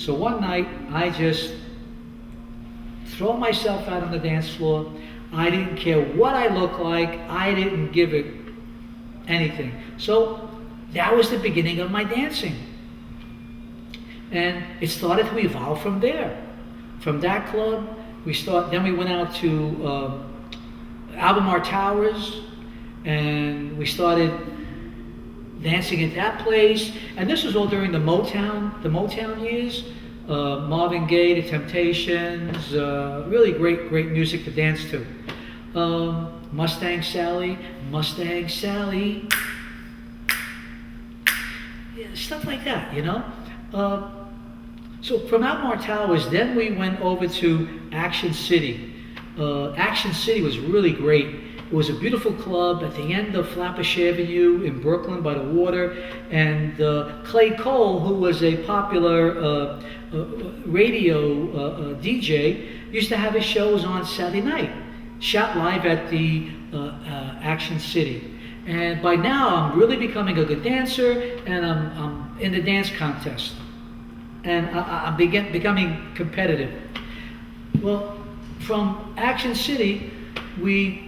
So one night, I just throw myself out on the dance floor. I didn't care what I looked like. I didn't give it anything. So that was the beginning of my dancing. And it started to evolve from there. From that club, then we went out to Albemarle Towers, and we started dancing at that place. And this was all during the Motown years. Marvin Gaye, The Temptations, really great music to dance to. Mustang Sally, yeah, stuff like that, you know. So from Albemarle Towers, then we went over to Action City. Action City was really great. It was a beautiful club at the end of Flatbush Avenue in Brooklyn by the water. And Clay Cole, who was a popular radio DJ, used to have his shows on Saturday night, shot live at the Action City. And by now, I'm really becoming a good dancer, and I'm in the dance contest. And I'm becoming competitive. Well, from Action City, we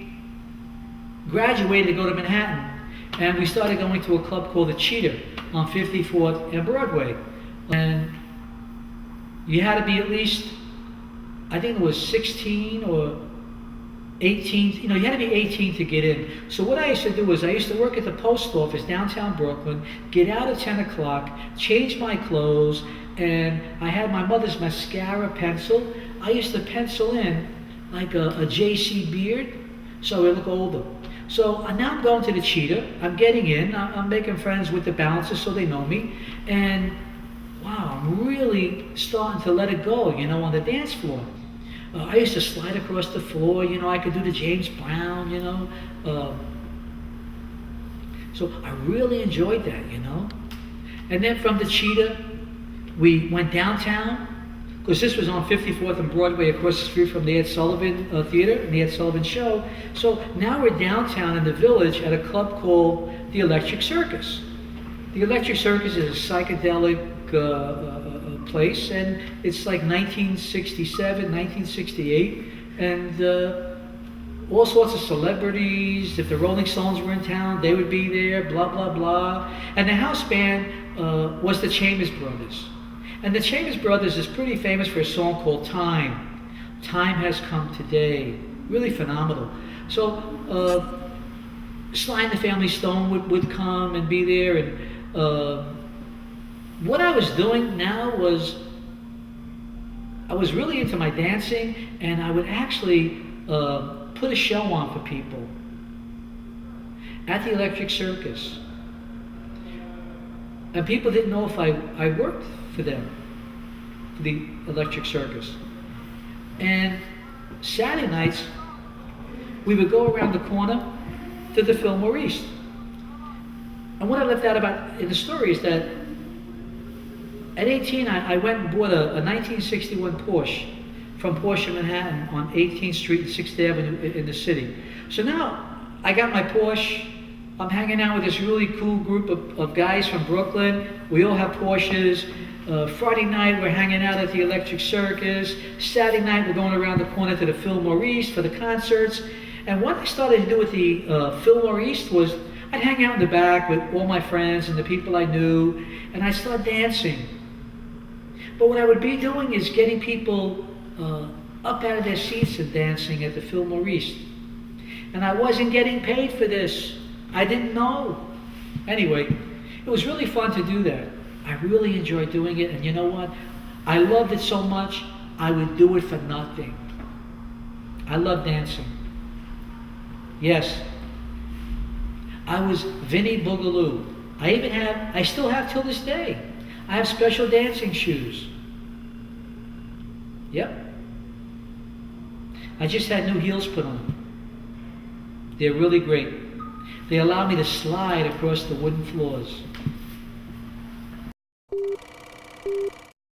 graduated to go to Manhattan, and we started going to a club called the Cheetah on 54th and Broadway. And you had to be at least, I think it was 16 or 18, you had to be 18 to get in. So what I used to do was I used to work at the post office downtown Brooklyn, get out at 10 o'clock, change my clothes, and I had my mother's mascara pencil. I used to pencil in like a JC beard, so I look older. So now I'm going to the Cheetah, I'm getting in, I'm making friends with the bouncers so they know me, and wow, I'm really starting to let it go, on the dance floor. I used to slide across the floor, I could do the James Brown, so I really enjoyed that, And then from the Cheetah, we went downtown, because this was on 54th and Broadway, across the street from the Ed Sullivan Theater and the Ed Sullivan Show. So now we're downtown in the Village at a club called the Electric Circus. The Electric Circus is a psychedelic place, and it's like 1967, 1968, and all sorts of celebrities. If the Rolling Stones were in town, they would be there, blah, blah, blah. And the house band was the Chambers Brothers. And the Chambers Brothers is pretty famous for a song called Time. Time Has Come Today. Really phenomenal. So Sly and the Family Stone would come and be there. And what I was doing now was I was really into my dancing, and I would actually put a show on for people at the Electric Circus. And people didn't know if I worked for them, for the Electric Circus. And Saturday nights, we would go around the corner to the Fillmore East. And what I left out about in the story is that at 18, I went and bought a 1961 Porsche from Porsche Manhattan on 18th Street and 6th Avenue in the city. So now I got my Porsche. I'm hanging out with this really cool group of guys from Brooklyn. We all have Porsches. Friday night, we're hanging out at the Electric Circus. Saturday night, we're going around the corner to the Fillmore East for the concerts. And what I started to do with the Fillmore East was I'd hang out in the back with all my friends and the people I knew, and I'd start dancing. But what I would be doing is getting people up out of their seats and dancing at the Fillmore East. And I wasn't getting paid for this. I didn't know. Anyway, it was really fun to do that. I really enjoyed doing it, and you know what? I loved it so much, I would do it for nothing. I love dancing. Yes. I was Vinnie Boogaloo. I still have till this day. I have special dancing shoes. Yep. I just had new heels put on. They're really great. They allow me to slide across the wooden floors.